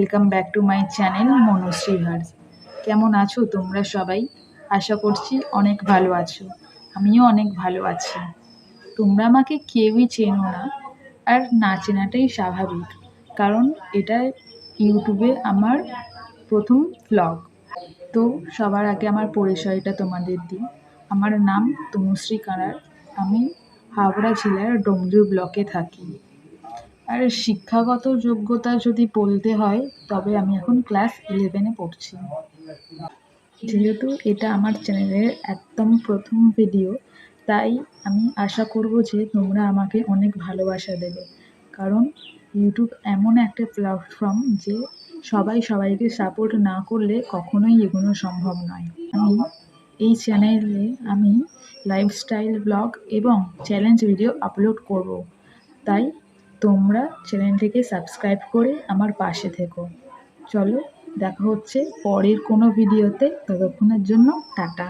Welcome back to my channel Manushree হার্স। কেমন আছো তোমরা সবাই? আশা করছি অনেক ভালো আছো। আমিও অনেক ভালো আছি। তোমরা আমাকে কেউই চেনো না, আর না চেনাটাই স্বাভাবিক, কারণ এটা ইউটিউবে আমার প্রথম ভ্লগ। তো সবার আগে আমার পরিচয়টা তোমাদের দিই। আমার নাম তনুশ্রী কানার। আমি হাওড়া জেলার ডোমজুর ব্লকে থাকি। আর শিক্ষাগত যোগ্যতা যদি বলতে হয়, তবে আমি এখন ক্লাস 11-এ পড়ছি। যেহেতু এটা আমার চ্যানেলের একদম প্রথম ভিডিও, তাই আমি আশা করব যে তোমরা আমাকে অনেক ভালোবাসা দেবে, কারণ ইউটিউব এমন একটা প্ল্যাটফর্ম যে সবাই সবাইকে সাপোর্ট না করলে কখনোই এগোনো সম্ভব নয়। এই চ্যানেলে আমি লাইফস্টাইল ব্লগ এবং চ্যালেঞ্জ ভিডিও আপলোড করব, তাই তোমরা চ্যানেলটিকে সাবস্ক্রাইব করে আমার পাশে থেকো। চলো, দেখা হচ্ছে পরের কোনো ভিডিওতে। ততক্ষণের জন্য টাটা।